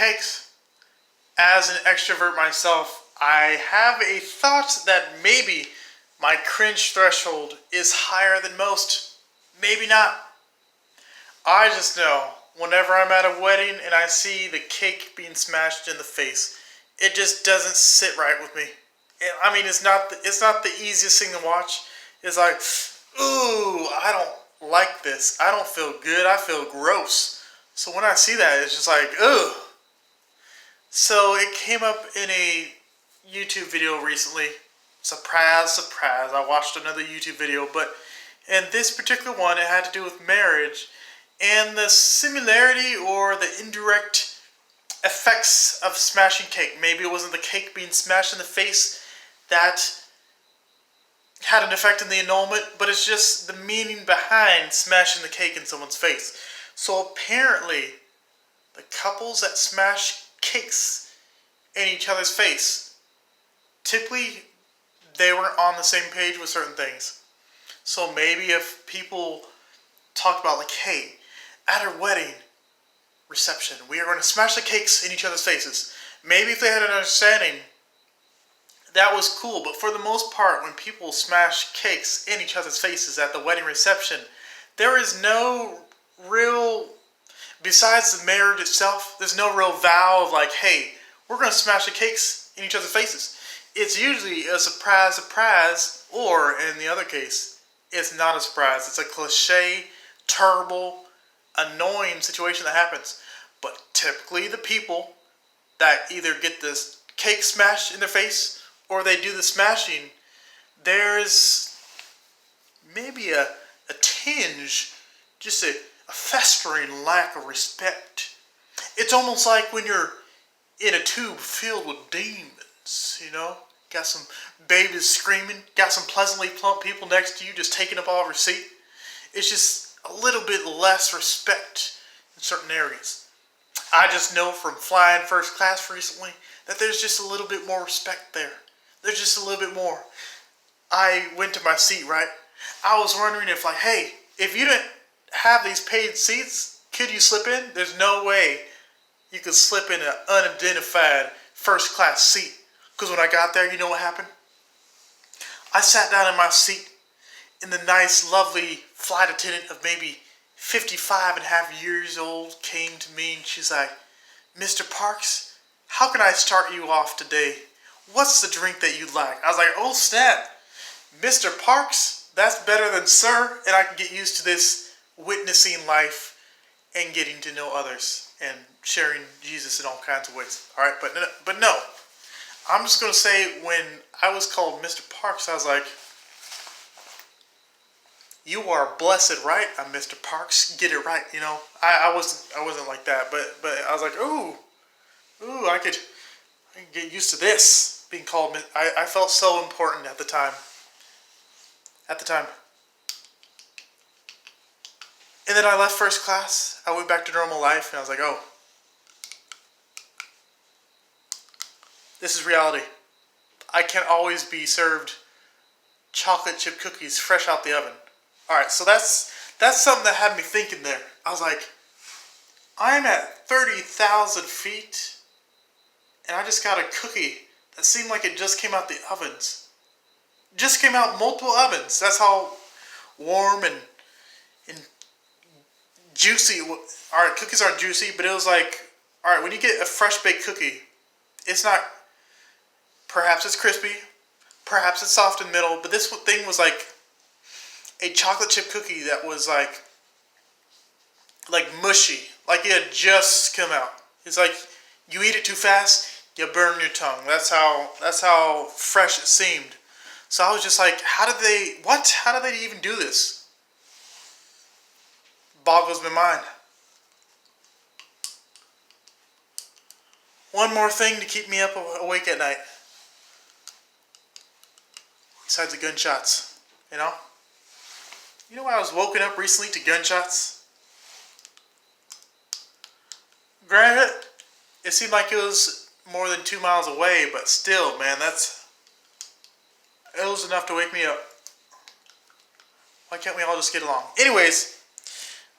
cakes. As an extrovert myself, I have a thought that maybe my cringe threshold is higher than most. Maybe not. I just know whenever I'm at a wedding and I see the cake being smashed in the face, it just doesn't sit right with me. I mean, it's not the easiest thing to watch. It's like, ooh, I don't like this. I don't feel good. I feel gross. So when I see that, it's just like, ugh. So it came up in a YouTube video recently. Surprise, surprise. I watched another YouTube video, but in this particular one, it had to do with marriage and the similarity or the indirect effects of smashing cake. Maybe it wasn't the cake being smashed in the face that had an effect in the annulment, but it's just the meaning behind smashing the cake in someone's face. So apparently, the couples that smash cakes in each other's face, typically they were on the same page with certain things. So maybe if people talked about like, hey, at our wedding reception, we are going to smash the cakes in each other's faces. Maybe if they had an understanding, that was cool. But for the most part, when people smash cakes in each other's faces at the wedding reception, there is no real, besides the marriage itself, there's no real vow of like, hey, we're going to smash the cakes in each other's faces. It's usually a surprise, surprise, or in the other case, it's not a surprise. It's a cliche, terrible, annoying situation that happens. But typically the people that either get this cake smashed in their face or they do the smashing, there's maybe a tinge, just a festering lack of respect. It's almost like when you're in a tube filled with demons, you know? Got some babies screaming, got some pleasantly plump people next to you just taking up all of your seat. It's just a little bit less respect in certain areas. I just know from flying first class recently that there's just a little bit more respect there. There's just a little bit more. I went to my seat, right? I was wondering if like, hey, if you didn't have these paid seats, could you slip in? There's no way you could slip in an unidentified first class seat. Because when I got there, you know what happened? I sat down in my seat and the nice, lovely flight attendant of maybe 55 and a half years old came to me and she's like, Mr. Parks, how can I start you off today? What's the drink that you'd like? I was like, oh snap, Mr. Parks, that's better than sir, and I can get used to this witnessing life and getting to know others and sharing Jesus in all kinds of ways. All right, but no, I'm just going to say when I was called Mr. Parks, I was like, you are blessed, right? I'm Mr. Parks. Get it right, you know. I wasn't like that, but I was like, ooh, I can get used to this being called. I felt so important at the time. And then I left first class. I went back to normal life, and I was like, oh, this is reality. I can't always be served chocolate chip cookies fresh out the oven. Alright, so that's something that had me thinking there. I was like, I'm at 30,000 feet, and I just got a cookie that seemed like it just came out the ovens. Just came out multiple ovens. That's how warm and juicy. Alright, cookies aren't juicy, but it was like, alright, when you get a fresh baked cookie, it's not, perhaps it's crispy, perhaps it's soft in the middle, but this thing was like a chocolate chip cookie that was like mushy, like it had just come out. It's like you eat it too fast, you burn your tongue. That's how fresh it seemed. So I was just like, how did they even do this? Boggles my mind. One more thing to keep me up awake at night. Besides the gunshots, you know? You know why I was woken up recently to gunshots? Granted, it seemed like it was more than 2 miles away, but still, man, it was enough to wake me up. Why can't we all just get along? Anyways,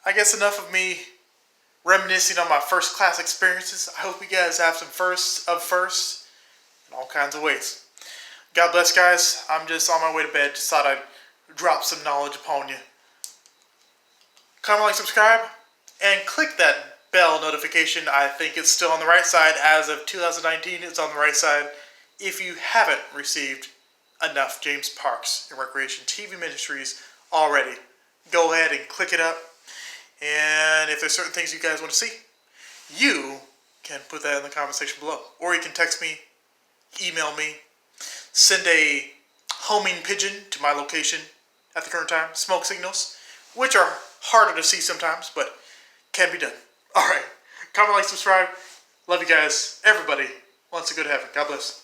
I guess enough of me reminiscing on my first class experiences. I hope you guys have some firsts of firsts in all kinds of ways. God bless, guys. I'm just on my way to bed. Just thought I'd drop some knowledge upon you. Comment, like, subscribe, and click that bell notification. I think it's still on the right side. As of 2019, it's on the right side. If you haven't received enough James Parks and Recreation TV Ministries already, go ahead and click it up. And if there's certain things you guys want to see, you can put that in the comment section below. Or you can text me, email me, send a homing pigeon to my location at the current time. Smoke signals, which are harder to see sometimes, but can be done. Alright, comment, like, subscribe. Love you guys. Everybody wants to go to heaven. God bless.